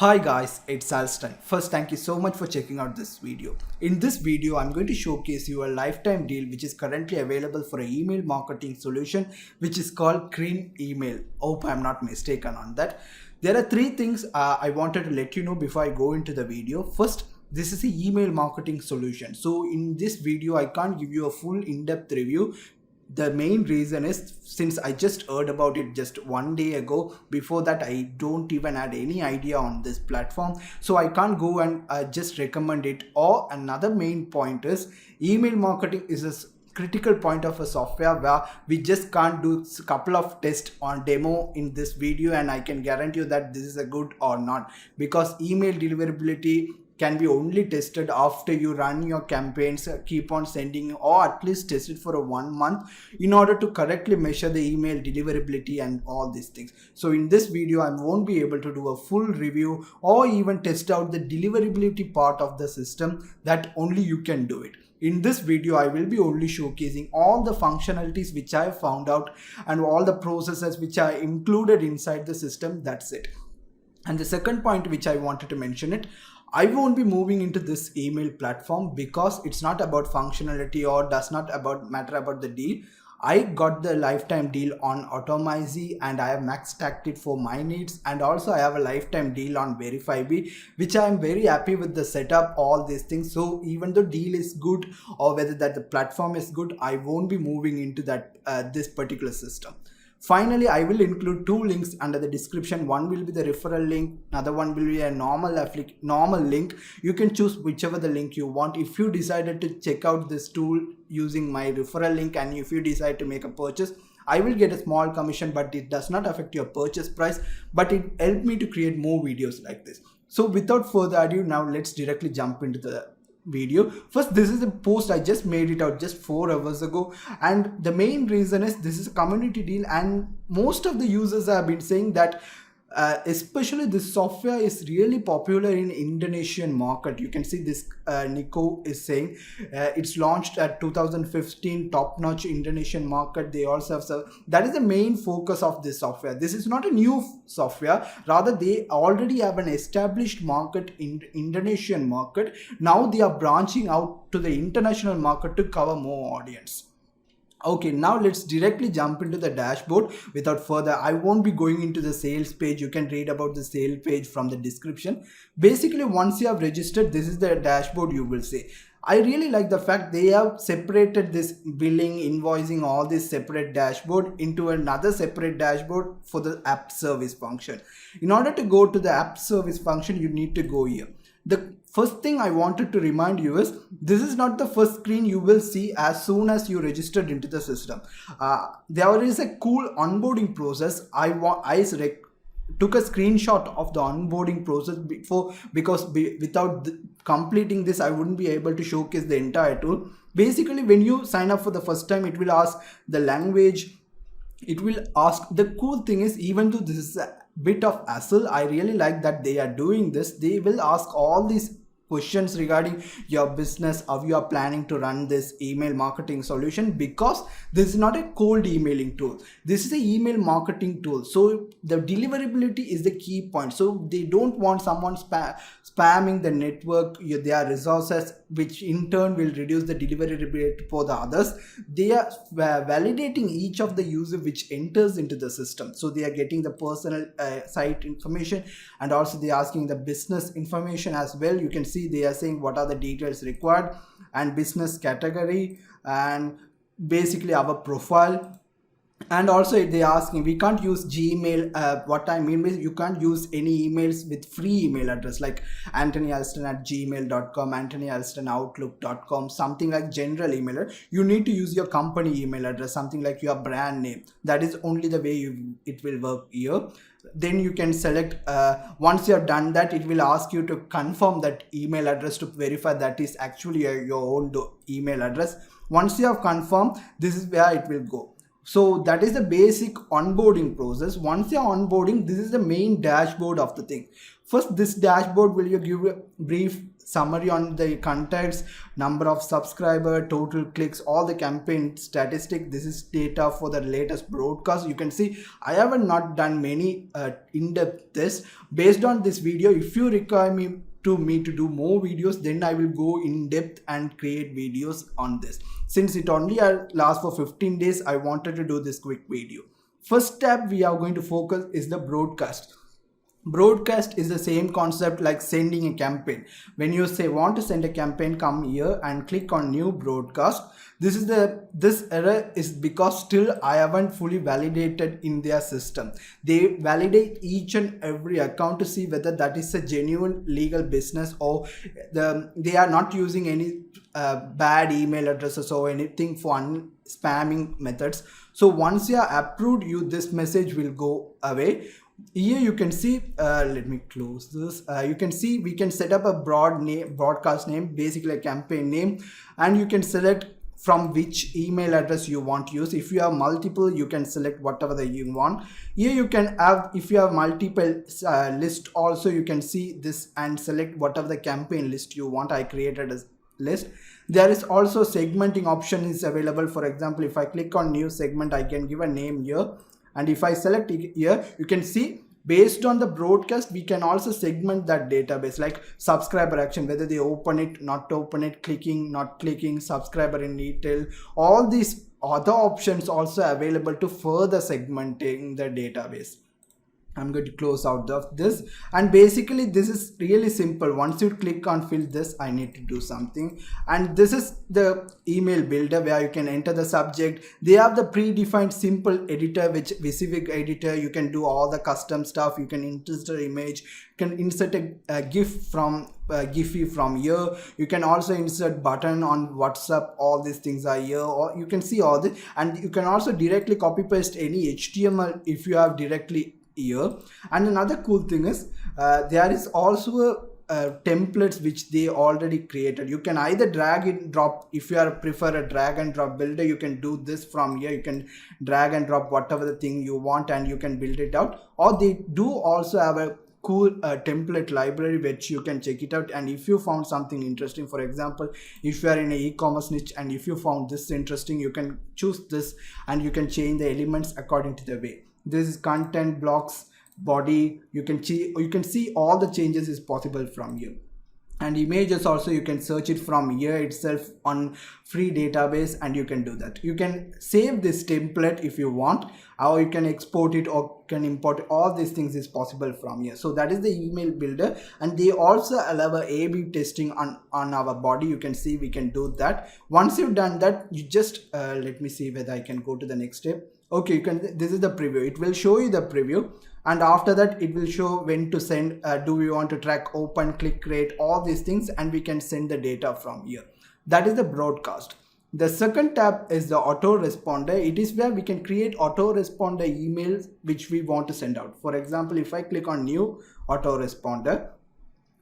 Hi guys, it's Alston. First, thank you so much for checking out this video. In this video, I'm going to showcase you a lifetime deal which is currently available for an email marketing solution which is called Kirim email. Hope I'm not mistaken on that. There are three things I wanted to let you know before I go into the video. First, this is an email marketing solution. So in this video, I can't give you a full in-depth review. The main reason is since I just heard about it just one day ago. Before that, I don't even had any idea on this platform, so I can't go and just recommend it. Or another main point is email marketing is a critical point of a software where we just can't do a couple of tests on demo in this video, and I can guarantee you that this is a good or not, because email deliverability can be only tested after you run your campaigns, keep on sending, or at least test it for 1 month in order to correctly measure the email deliverability and all these things. So in this video, I won't be able to do a full review or even test out the deliverability part of the system. That only you can do it. In this video, I will be only showcasing all the functionalities which I found out and all the processes which are included inside the system. That's it. And the second point which I wanted to mention it, I won't be moving into this email platform because it's not about functionality or does not matter about the deal. I got the lifetime deal on Automizy and I have max tagged it for my needs, and also I have a lifetime deal on VerifyB, which I am very happy with the setup, all these things. So even though deal is good or whether that the platform is good, I won't be moving into that this particular system. Finally, I will include two links under the description. One will be the referral link, another one will be a normal link. You can choose whichever the link you want. If you decided to check out this tool using my referral link and if you decide to make a purchase, I will get a small commission, but it does not affect your purchase price, but it helped me to create more videos like this. So without further ado, now let's directly jump into the video. First, this is a post I just made it out just 4 hours ago, and the main reason is this is a community deal, and most of the users have been saying that especially this software is really popular in Indonesian market. You can see this Nico is saying it's launched at 2015 top-notch Indonesian market. They also have that is the main focus of this software. This is not a new software, rather they already have an established market in Indonesian market. Now they are branching out to the international market to cover more audience. Okay, now let's directly jump into the dashboard. Without further, I won't be going into the sales page. You can read about the sale page from the description. Basically, once you have registered, this is the dashboard you will see. I really like the fact they have separated this billing, invoicing, all this separate dashboard into another separate dashboard for the app service function. In order to go to the app service function, you need to go here. The first thing I wanted to remind you is this is not the first screen you will see as soon as you registered into the system. There is a cool onboarding process. I took a screenshot of the onboarding process before, because without completing this I wouldn't be able to showcase the entire tool. Basically, when you sign up for the first time, it will ask the language. It will ask, the cool thing is, even though this is a bit of hassle, I really like that they are doing this. They will ask all these questions regarding your business, how you are planning to run this email marketing solution, because this is not a cold emailing tool. This is an email marketing tool. So the deliverability is the key point. So they don't want someone spamming the network, their resources, which in turn will reduce the deliverability for the others. They are validating each of the user which enters into the system. So they are getting the personal site information, and also they are asking the business information as well. You can see they are saying what are the details required and business category and basically our profile. And also they are asking, we can't use Gmail. What I mean is you can't use any emails with free email address like antonyalston@gmail.com, antonyalstonoutlook.com, something like general email. You need to use your company email address, something like your brand name. That is only the way it will work here. Then you can select, once you have done that, it will ask you to confirm that email address to verify that is actually your own email address. Once you have confirmed, this is where it will go. So that is the basic onboarding process. Once you're onboarding, this is the main dashboard of the thing. First, this dashboard will you give a brief summary on the context, number of subscriber, total clicks, all the campaign statistic. This is data for the latest broadcast. You can see I haven't not done many in-depth this. Based on this video, if you require me to do more videos, then I will go in depth and create videos on this. Since it only lasts for 15 days, I wanted to do this quick video. First step we are going to focus is the broadcast. Broadcast is the same concept like sending a campaign. When you say want to send a campaign, come here and click on new broadcast. This error is because still I haven't fully validated in their system. They validate each and every account to see whether that is a genuine legal business, or they are not using any bad email addresses or anything for spamming methods. So once you are approved, this message will go away. Here you can see, let me close this. You can see we can set up a broadcast name, basically a campaign name, and you can select from which email address you want to use. If you have multiple, you can select whatever that you want. Here you can have, if you have multiple list also, you can see this and select whatever the campaign list you want. I created a list. There is also segmenting option is available. For example, if I click on new segment, I can give a name here. And if I select it here, you can see based on the broadcast, we can also segment that database, like subscriber action, whether they open it, not open it, clicking, not clicking, subscriber in detail. All these other options also available to further segmenting the database. I'm going to close out of this, and basically this is really simple. Once you click on fill this, I need to do something, and this is the email builder where you can enter the subject. They have the predefined simple editor, which specific editor. You can do all the custom stuff. You can insert an image, you can insert a GIF from Giphy from here. You can also insert button on WhatsApp. All these things are here, or you can see all this, and you can also directly copy paste any HTML if you have directly here. And another cool thing is there is also templates which they already created. You can either drag and drop. If you prefer a drag and drop builder, you can do this from here. You can drag and drop whatever the thing you want and you can build it out. Or they do also have a cool template library which you can check it out. And if you found something interesting, for example, if you are in a e-commerce niche and if you found this interesting, you can choose this and you can change the elements according to the way. This is content blocks, body. You can see all the changes is possible from here. And images also, you can search it from here itself on free database, and you can do that. You can save this template if you want, or you can export it or can import it. All these things is possible from here. So that is the email builder, and they also allow a A/B testing on our body. You can see we can do that. Once you've done that, you just let me see whether I can go to the next step. Okay, you can. This is the preview. It will show you the preview, and after that it will show when to send. Do we want to track open, click rate, all these things, and we can send the data from here. That is the broadcast. The second tab is the autoresponder. It is where we can create autoresponder emails which we want to send out. For example, if I click on new autoresponder,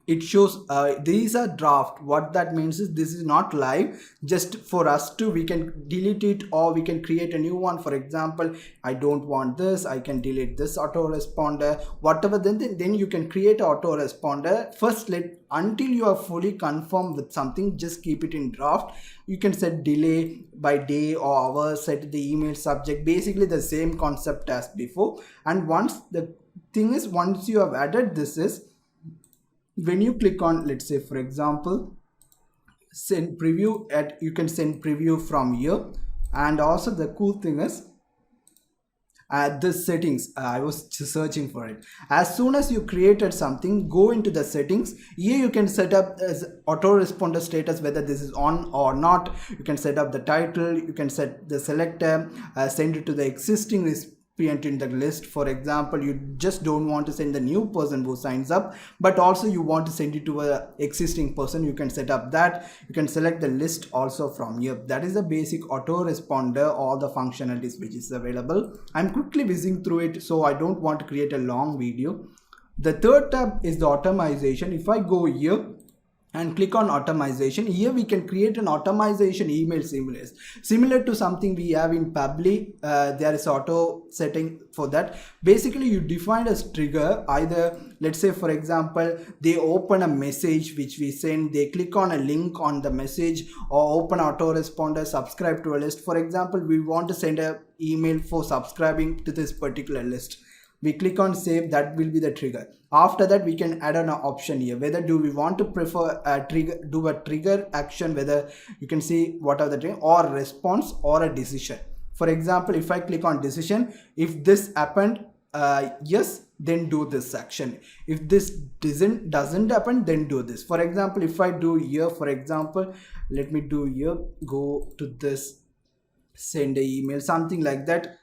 it shows these are draft. What that means is this is not live. Just for us to, we can delete it or we can create a new one. For example, I don't want this, I can delete this autoresponder, whatever. Then you can create an autoresponder. First, until you are fully confirmed with something, just keep it in draft. You can set delay by day or hour, set the email subject, basically the same concept as before. And once you have added this is, when you click on, let's say for example, send preview, you can send preview from here. And also the cool thing is the settings. I was searching for it. As soon as you created something, go into the settings. Here you can set up as autoresponder status, whether this is on or not. You can set up the title, you can set the selector, send it to the existing in the list. For example, you just don't want to send the new person who signs up, but also you want to send it to a existing person. You can set up that. You can select the list also from here. That is the basic autoresponder, all the functionalities which is available. I'm quickly whizzing through it, so I don't want to create a long video. The third tab is the automation. If I go here, and click on automation. Here we can create an automation email similar to something we have in Publi. There is auto setting for that. Basically you define a trigger, either let's say for example they open a message which we send, they click on a link on the message, or open autoresponder, subscribe to a list. For example, we want to send a email for subscribing to this particular list. We click on save, that will be the trigger. After that we can add on an option here, whether do we want to prefer a trigger, do a trigger action, whether you can see what are the trigger, or response, or a decision. For example, if I click on decision, if this happened, yes, then do this action. If this doesn't happen, then do this. For example, if I do here, for example, let me do here, go to this, send a email, something like that.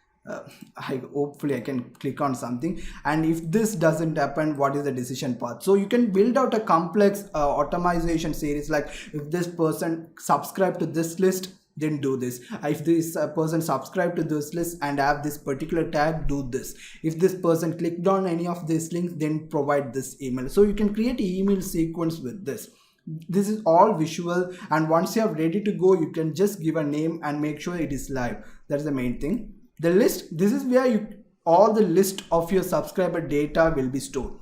Hopefully I can click on something, and if this doesn't happen, what is the decision path? So you can build out a complex automation series, like if this person subscribe to this list, then do this. If this person subscribe to this list and have this particular tag, do this. If this person clicked on any of these links, then provide this email. So you can create an email sequence with this. This is all visual, and once you are ready to go, you can just give a name and make sure it is live. That's the main thing. The list, this is where all the list of your subscriber data will be stored.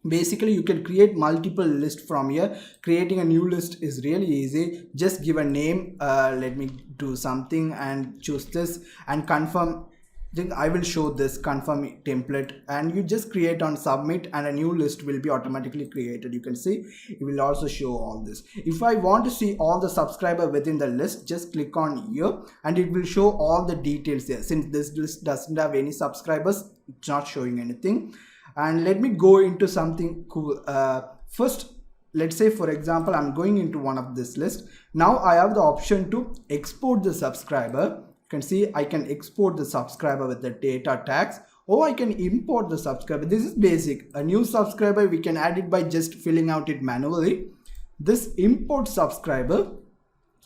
Basically you can create multiple lists from here. Creating a new list is really easy. Just give a name, let me do something and choose this and confirm. Then I will show this confirm template, and you just create on submit, and a new list will be automatically created. You can see it will also show all this. If I want to see all the subscriber within the list, just click on here and it will show all the details there. Since this list doesn't have any subscribers, it's not showing anything. And let me go into something cool. First, let's say for example I'm going into one of this list. Now I have the option to export the subscriber. You can see I can export the subscriber with the data tags, or I can import the subscriber. This is basic. A new subscriber, we can add it by just filling out it manually. This import subscriber,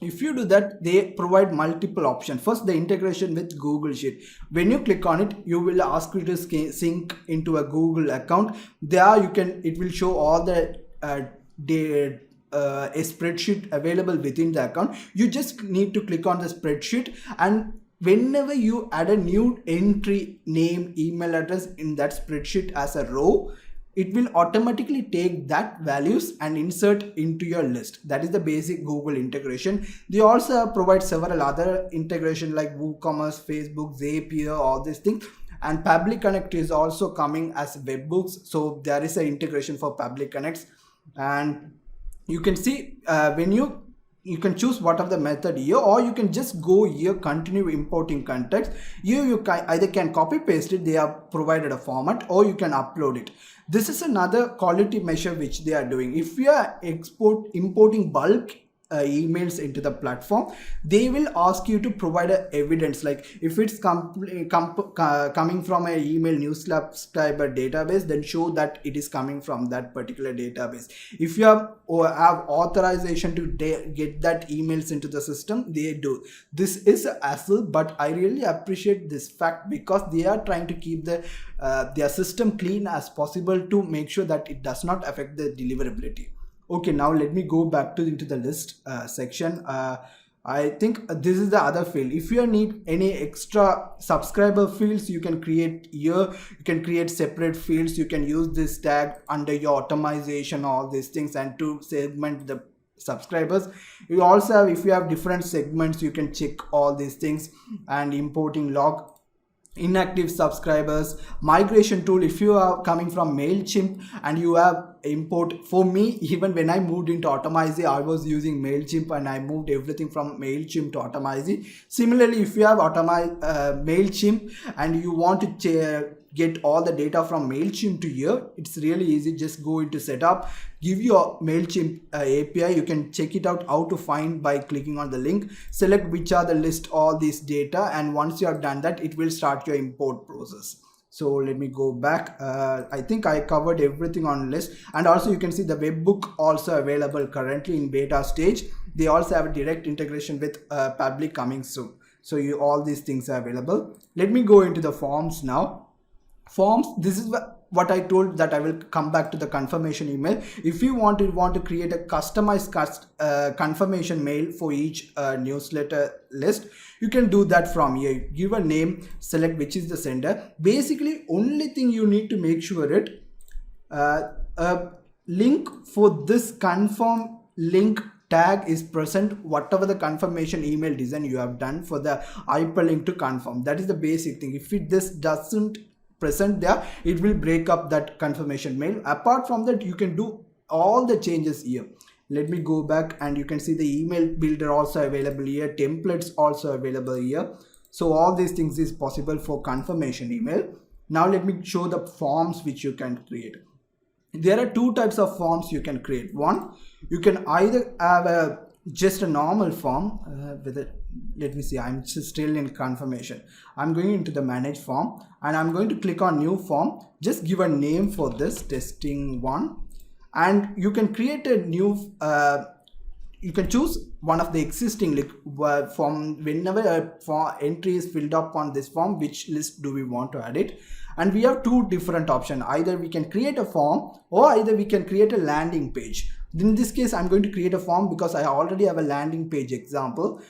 if you do that, they provide multiple options. First, the integration with Google Sheet. When you click on it, you will ask you to sync into a Google account. There you can, it will show all the a spreadsheet available within the account. You just need to click on the spreadsheet, and whenever you add a new entry, name, email address in that spreadsheet as a row, it will automatically take that values and insert into your list. That is the basic Google integration. They also provide several other integration like WooCommerce, Facebook, Zapier, all these things. And Public Connect is also coming as webhooks. So there is an integration for Public Connects. And you can see when you can choose what of the method here, or you can just go here, continue importing context. Here you can either copy paste it, they have provided a format, or you can upload it. This is another quality measure which they are doing. If you are importing bulk emails into the platform, they will ask you to provide a evidence, like if it's coming from a email newsletter database, then show that it is coming from that particular database. If you have authorization to get that emails into the system, they do. This is a hassle, but I really appreciate this fact because they are trying to keep their system clean as possible to make sure that it does not affect the deliverability. Okay, now let me go back into the list section. I think this is the other field. If you need any extra subscriber fields, you can create here. You can create separate fields. You can use this tag under your automation, all these things, and to segment the subscribers. You also have, if you have different segments, you can check all these things. And importing log, inactive subscribers, migration tool. If you are coming from MailChimp and you have import, for me, even when I moved into Automize, I was using MailChimp and I moved everything from MailChimp to Automize. Similarly, if you have MailChimp and you want to get all the data from MailChimp to here, it's really easy. Just go into setup, give your MailChimp API. You can check it out how to find by clicking on the link, select which are the list all this data, and once you have done that, it will start your import process. So let me go back. I think I covered everything on list, and also you can see the webbook also available currently in beta stage. They also have a direct integration with Public coming soon. So all these things are available. Let me go into the forms now. Forms, this is what I told, that I will come back to the confirmation email. If you want to create a customized confirmation mail for each newsletter list, you can do that from here. Give a name, select which is the sender. Basically, only thing you need to make sure it a link for this confirm link tag is present, whatever the confirmation email design you have done for the hyperlink to confirm. That is the basic thing. If this doesn't present there, it will break up that confirmation mail. Apart from that, you can do all the changes here. Let me go back, and you can see the email builder also available here, templates also available here. So all these things is possible for confirmation email. Now let me show the forms which you can create. There are two types of forms you can create. One, you can either have just a normal form with it. Let me see, I'm still in confirmation. I'm going into the manage form, and I'm going to click on new form. Just give a name for this, testing 1, and you can create a new you can choose one of the existing form. Whenever a entry is filled up on this form, which list do we want to add it? And we have two different options. Either we can create a form, or either we can create a landing page. In this case, I'm going to create a form because I already have a landing page example.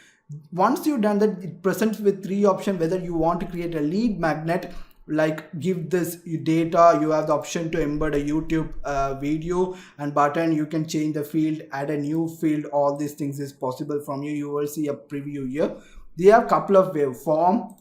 Once you've done that, it presents with 3 options. Whether you want to create a lead magnet, like give this data, you have the option to embed a YouTube video and button. You can change the field, add a new field. All these things is possible from here. You will see a preview here. They have a couple of ways: form,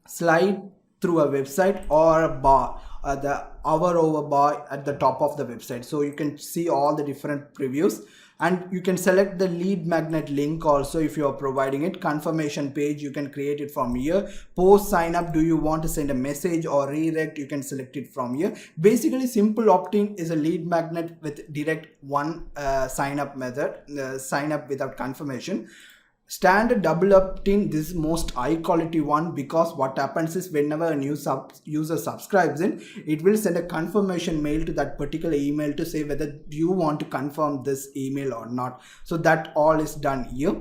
slide through a website, or a bar, the hover over bar at the top of the website. So you can see all the different previews, and you can select the lead magnet link also if you are providing it. Confirmation page, you can create it from here. Post sign up, do you want to send a message or redirect? You can select it from here. Basically, simple opt-in is a lead magnet with direct one sign up method, sign up without confirmation. Standard double opt-in, this is most high quality one, because what happens is whenever a new user subscribes in, it will send a confirmation mail to that particular email to say whether you want to confirm this email or not. So that all is done here.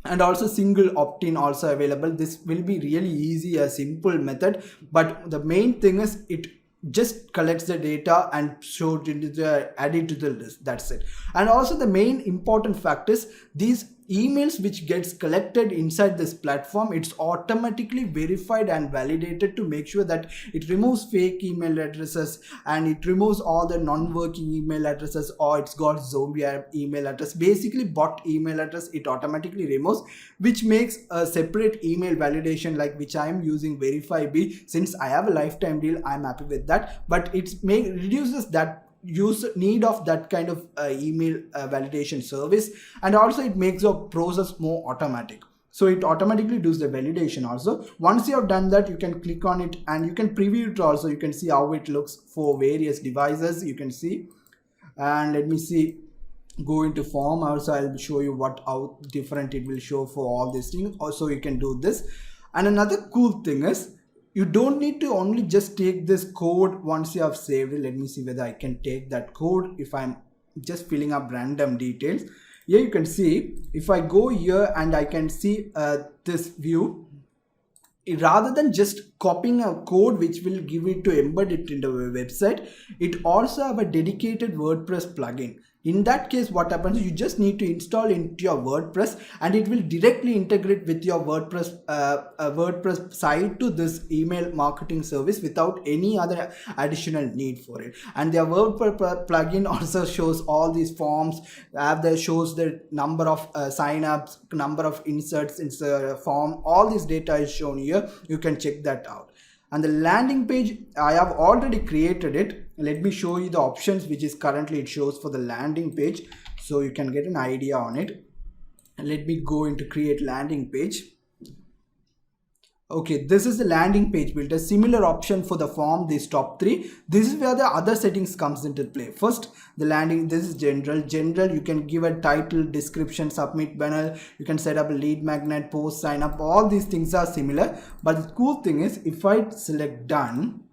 And also single opt-in also available. This will be really easy, a simple method, but the main thing is it just collects the data and show it into the, add it to the list. That's it. And also the main important fact is these emails which gets collected inside this platform, it's automatically verified and validated to make sure that it removes fake email addresses, and it removes all the non-working email addresses, or it's got zombie email address, basically bot email address, it automatically removes, which makes a separate email validation, like which I am using VerifyB. Since I have a lifetime deal, I'm happy with that, but it reduces that need of that kind of email validation service, and also it makes your process more automatic. So it automatically does the validation also. Once you have done that, you can click on it and you can preview it also. You can see how it looks for various devices, you can see. And let me see, go into form also, I'll show you how different it will show for all these things. Also you can do this. And another cool thing is, you don't need to only just take this code once you have saved it. Let me see whether I can take that code if I'm just filling up random details. Here you can see, if I go here and I can see this view, rather than just copying a code which will give it to embed it into a website, it also have a dedicated WordPress plugin. In that case, what happens is you just need to install into your WordPress, and it will directly integrate with your WordPress site to this email marketing service without any other additional need for it. And their WordPress plugin also shows all these forms, shows the number of signups, number of inserts in the form. All this data is shown here. You can check that out. And the landing page, I have already created it. Let me show you the options which is currently it shows for the landing page, so you can get an idea on it. And let me go into create landing page. Okay, this is the landing page builder. Similar option for the form, these top 3. This is where the other settings comes into play. First, the landing, this is general. General, you can give a title, description, submit banner. You can set up a lead magnet, post, sign up. All these things are similar. But the cool thing is, if I select done,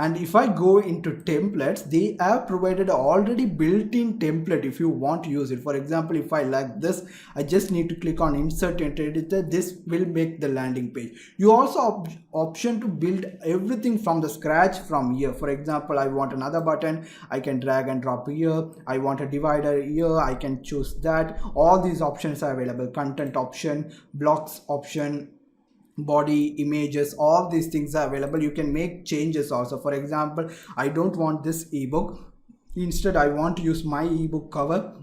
And if I go into templates, they have provided a already built-in template if you want to use it. For example, if I like this, I just need to click on insert into editor. This will make the landing page. You also option to build everything from the scratch from here. For example, I want another button, I can drag and drop here. I want a divider here, I can choose that. All these options are available. Content option, blocks option, body, images, all these things are available. You can make changes also. For example, I don't want this ebook, instead I want to use my ebook cover.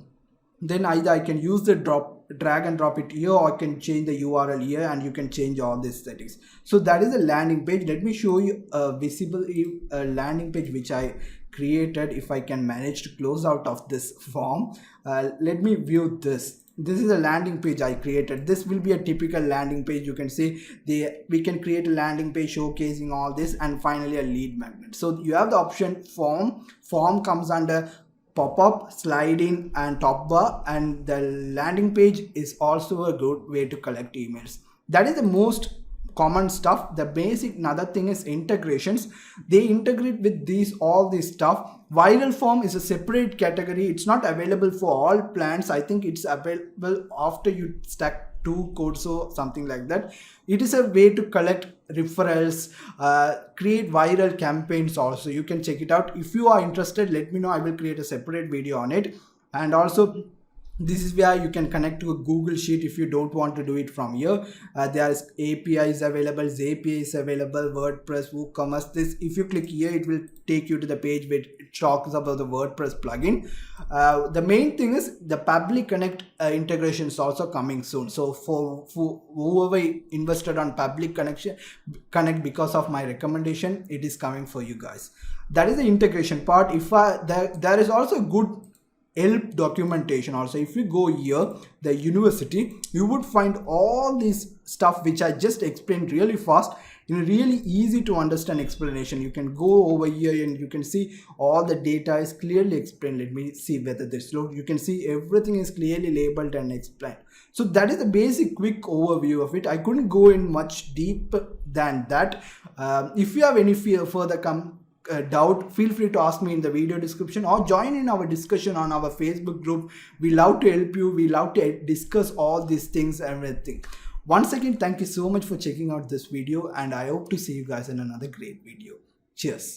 Then either I can use the drag and drop it here, or I can change the URL here, and you can change all these settings. So that is a landing page. Let me show you a visible landing page which I created. If I can manage to close out of this form, let me view this. This is a landing page I created. This will be a typical landing page. You can see we can create a landing page showcasing all this, and finally a lead magnet. So you have the option form comes under pop-up, slide in, and top bar, and the landing page is also a good way to collect emails. That is the most common stuff. The basic another thing is integrations. They integrate with all this stuff. Viral form is a separate category. It's not available for all plans. I think it's available after you stack 2 codes or something like that. It is a way to collect referrals, create viral campaigns also. You can check it out. If you are interested, let me know. I will create a separate video on it. And also, this is where you can connect to a Google Sheet if you don't want to do it from here. There is APIs available, Zapier is available, WordPress, WooCommerce. This, if you click here, it will take you to the page where it talks about the WordPress plugin. The main thing is the Public Connect integration is also coming soon. So for whoever invested on Public Connect because of my recommendation, it is coming for you guys. That is the integration part. If there is also good help documentation also. If you go here, the university, you would find all this stuff which I just explained really fast in a really easy to understand explanation. You can go over here and you can see all the data is clearly explained. Let me see whether this load. You can see everything is clearly labeled and explained. So that is the basic quick overview of it. I couldn't go in much deeper than that. If you have any further doubt, feel free to ask me in the video description, or join in our discussion on our Facebook group. We love to help you. We love to discuss all these things and everything. Once again, thank you so much for checking out this video, and I hope to see you guys in another great video. Cheers.